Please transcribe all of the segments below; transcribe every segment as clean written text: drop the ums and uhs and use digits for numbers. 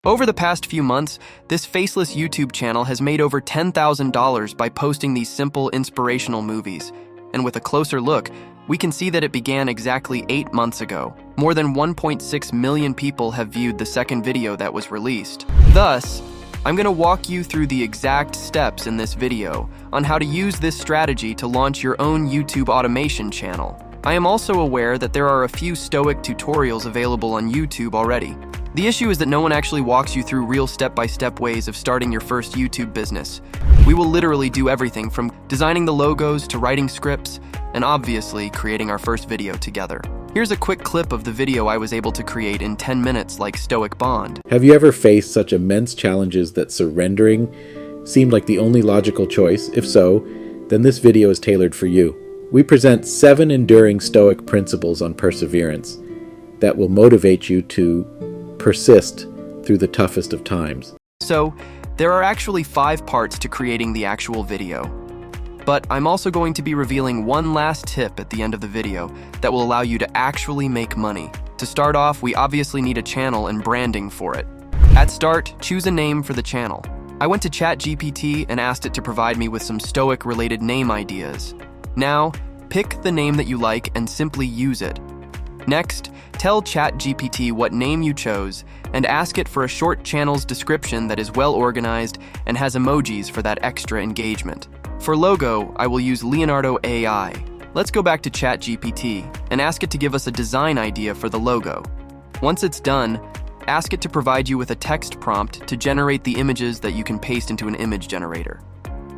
Over the past few months, this Faceless YouTube channel has made over $10,000 by posting these simple, inspirational movies. And with a closer look, we can see that it began exactly 8 months ago. More than 1.6 million people have viewed the second video that was released. Thus, I'm going to walk you through the exact steps in this video on how to use this strategy to launch your own YouTube automation channel. I am also aware that there are a few Stoic tutorials available on YouTube already. The issue is that no one actually walks you through real step-by-step ways of starting your first YouTube business. We will literally do everything from designing the logos to writing scripts, and obviously creating our first video together. Here's a quick clip of the video I was able to create in 10 minutes like Stoic Bond. Have you ever faced such immense challenges that surrendering seemed like the only logical choice? If so, then this video is tailored for you. We present 7 enduring Stoic principles on perseverance that will motivate you to persist through the toughest of times. So, there are actually 5 parts to creating the actual video. But I'm also going to be revealing one last tip at the end of the video that will allow you to actually make money. To start off, we obviously need a channel and branding for it. At start, choose a name for the channel. I went to ChatGPT and asked it to provide me with some Stoic-related name ideas. Now, pick the name that you like and simply use it. Next, tell ChatGPT what name you chose and ask it for a short channel's description that is well organized and has emojis for that extra engagement. For logo, I will use Leonardo AI. Let's go back to ChatGPT and ask it to give us a design idea for the logo. Once it's done, ask it to provide you with a text prompt to generate the images that you can paste into an image generator.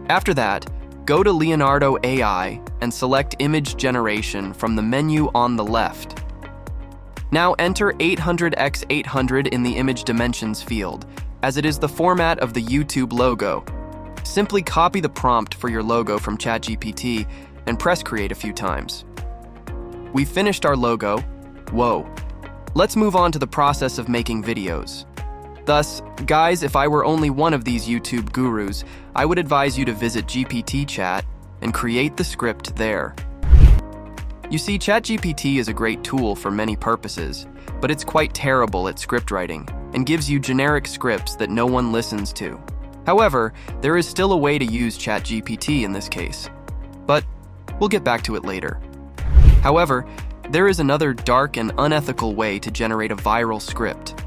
After that, go to Leonardo AI and select Image Generation from the menu on the left. Now enter 800x800 in the image dimensions field, as it is the format of the YouTube logo. Simply copy the prompt for your logo from ChatGPT and press create a few times. We've finished our logo. Whoa. Let's move on to the process of making videos. Thus, guys, if I were only one of these YouTube gurus, I would advise you to visit GPT Chat and create the script there. You see, ChatGPT is a great tool for many purposes, but it's quite terrible at script writing and gives you generic scripts that no one listens to. However, there is still a way to use ChatGPT in this case, but we'll get back to it later. However, there is another dark and unethical way to generate a viral script.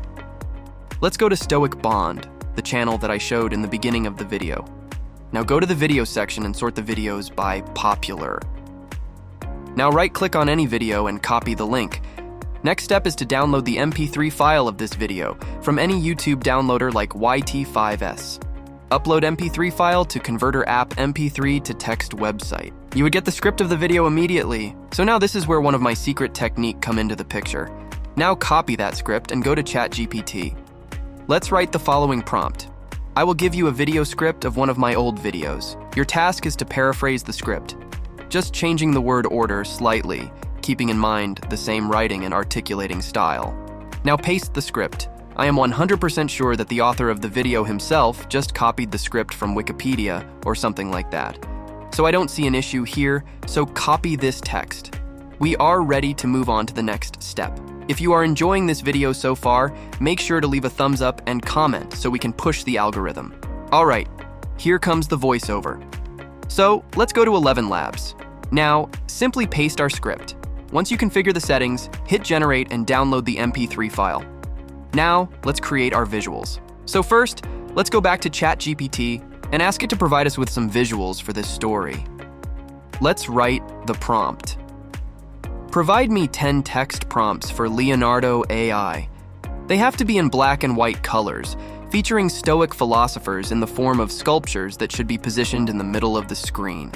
Let's go to Stoic Bond, the channel that I showed in the beginning of the video. Now go to the video section and sort the videos by popular. Now right-click on any video and copy the link. Next step is to download the MP3 file of this video from any YouTube downloader like YT5S. Upload MP3 file to Converter app MP3 to text website. You would get the script of the video immediately. So now this is where one of my secret technique come into the picture. Now copy that script and go to ChatGPT. Let's write the following prompt. I will give you a video script of one of my old videos. Your task is to paraphrase the script, just changing the word order slightly, keeping in mind the same writing and articulating style. Now paste the script. I am 100% sure that the author of the video himself just copied the script from Wikipedia or something like that. So I don't see an issue here, so copy this text. We are ready to move on to the next step. If you are enjoying this video so far, make sure to leave a thumbs up and comment so we can push the algorithm. Alright, here comes the voiceover. So let's go to 11 Labs. Now, simply paste our script. Once you configure the settings, hit generate and download the MP3 file. Now, let's create our visuals. So first, let's go back to ChatGPT and ask it to provide us with some visuals for this story. Let's write the prompt. Provide me 10 text prompts for Leonardo AI. They have to be in black and white colors, featuring Stoic philosophers in the form of sculptures that should be positioned in the middle of the screen.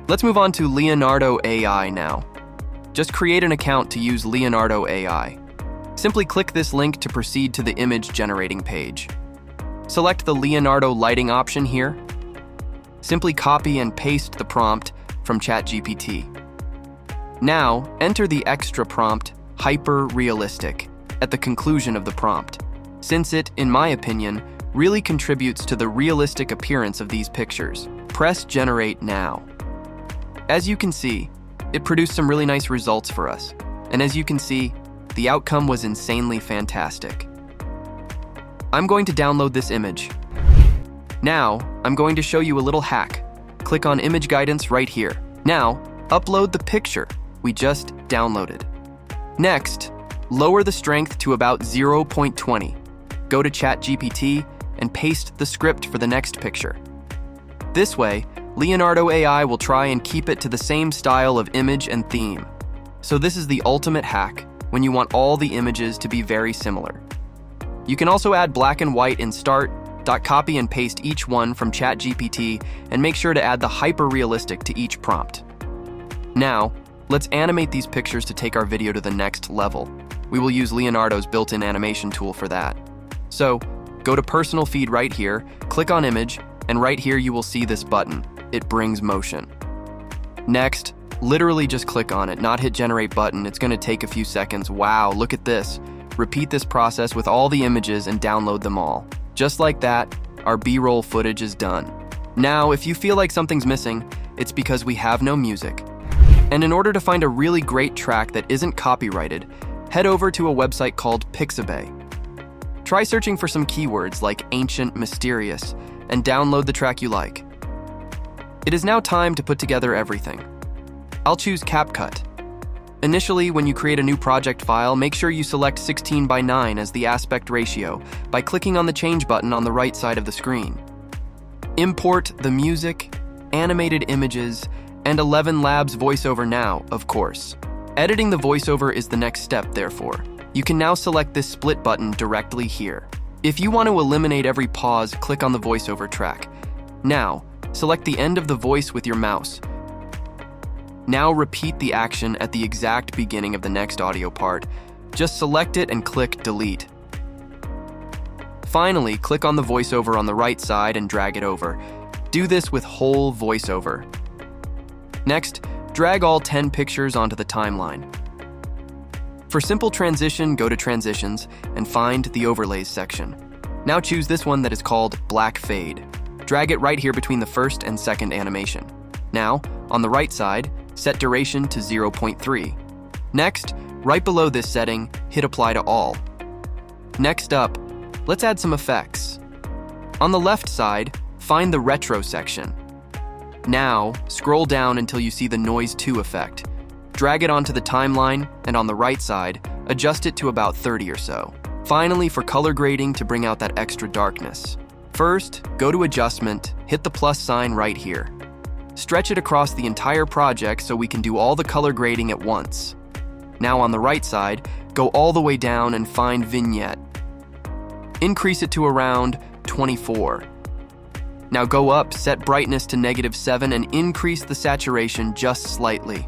Let's move on to Leonardo AI now. Just create an account to use Leonardo AI. Simply click this link to proceed to the image generating page. Select the Leonardo lighting option here. Simply copy and paste the prompt from ChatGPT. Now, enter the extra prompt, hyper-realistic, at the conclusion of the prompt, since it, in my opinion, really contributes to the realistic appearance of these pictures. Press generate now. As you can see, it produced some really nice results for us. And as you can see, the outcome was insanely fantastic. I'm going to download this image. Now, I'm going to show you a little hack. Click on Image Guidance right here. Now, upload the picture we just downloaded. Next, lower the strength to about 0.20. Go to ChatGPT and paste the script for the next picture. This way, Leonardo AI will try and keep it to the same style of image and theme. So this is the ultimate hack when you want all the images to be very similar. You can also add black and white in Start. Copy and paste each one from ChatGPT and make sure to add the hyper-realistic to each prompt. Now, let's animate these pictures to take our video to the next level. We will use Leonardo's built-in animation tool for that. So, go to Personal Feed right here, click on Image, and right here you will see this button. It brings motion. Next, literally just click on it, not hit Generate button. It's going to take a few seconds. Wow, look at this. Repeat this process with all the images and download them all. Just like that, our B-roll footage is done. Now, if you feel like something's missing, it's because we have no music. And in order to find a really great track that isn't copyrighted, head over to a website called Pixabay. Try searching for some keywords like ancient, mysterious, and download the track you like. It is now time to put together everything. I'll choose CapCut. Initially, when you create a new project file, make sure you select 16:9 as the aspect ratio by clicking on the change button on the right side of the screen. Import the music, animated images, and 11 Labs voiceover now, of course. Editing the voiceover is the next step, therefore. You can now select this split button directly here. If you want to eliminate every pause, click on the voiceover track. Now, select the end of the voice with your mouse. Now repeat the action at the exact beginning of the next audio part. Just select it and click Delete. Finally, click on the voiceover on the right side and drag it over. Do this with whole voiceover. Next, drag all 10 pictures onto the timeline. For simple transition, go to Transitions and find the Overlays section. Now choose this one that is called Black Fade. Drag it right here between the first and second animation. Now, on the right side, set duration to 0.3. Next, right below this setting, hit Apply to All. Next up, let's add some effects. On the left side, find the Retro section. Now, scroll down until you see the Noise 2 effect. Drag it onto the timeline, and on the right side, adjust it to about 30 or so. Finally, for color grading to bring out that extra darkness. First, go to Adjustment, hit the plus sign right here. Stretch it across the entire project so we can do all the color grading at once. Now on the right side, go all the way down and find Vignette. Increase it to around 24. Now go up, set brightness to -7 and increase the saturation just slightly.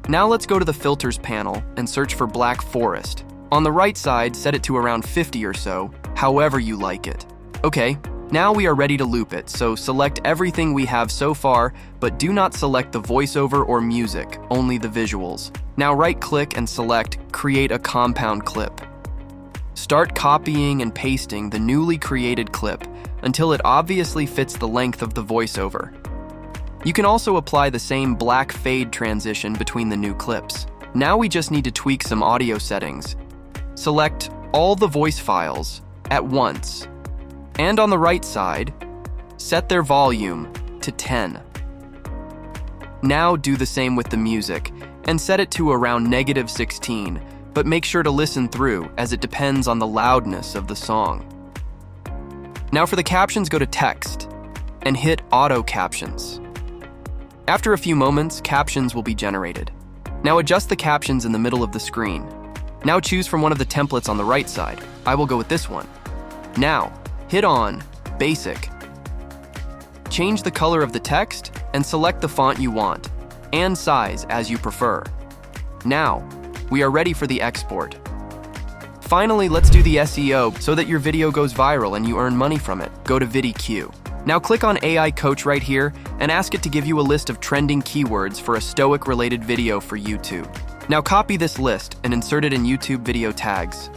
Now let's go to the Filters panel and search for Black Forest. On the right side, set it to around 50 or so, however you like it. Okay. Now we are ready to loop it, so select everything we have so far, but do not select the voiceover or music, only the visuals. Now right-click and select Create a Compound Clip. Start copying and pasting the newly created clip until it obviously fits the length of the voiceover. You can also apply the same black fade transition between the new clips. Now we just need to tweak some audio settings. Select all the voice files at once. And on the right side, set their volume to 10. Now do the same with the music and set it to around -16, but make sure to listen through as it depends on the loudness of the song. Now for the captions, go to Text and hit Auto Captions. After a few moments, captions will be generated. Now adjust the captions in the middle of the screen. Now choose from one of the templates on the right side. I will go with this one. Now, hit on Basic. Change the color of the text and select the font you want, and size as you prefer. Now, we are ready for the export. Finally, let's do the SEO so that your video goes viral and you earn money from it. Go to VidIQ. Now click on AI Coach right here and ask it to give you a list of trending keywords for a Stoic-related video for YouTube. Now copy this list and insert it in YouTube video tags.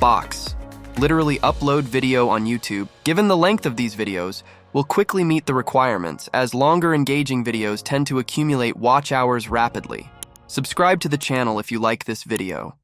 Box. Literally upload video on YouTube. Given the length of these videos, will quickly meet the requirements as longer engaging videos tend to accumulate watch hours rapidly. Subscribe to the channel if you like this video.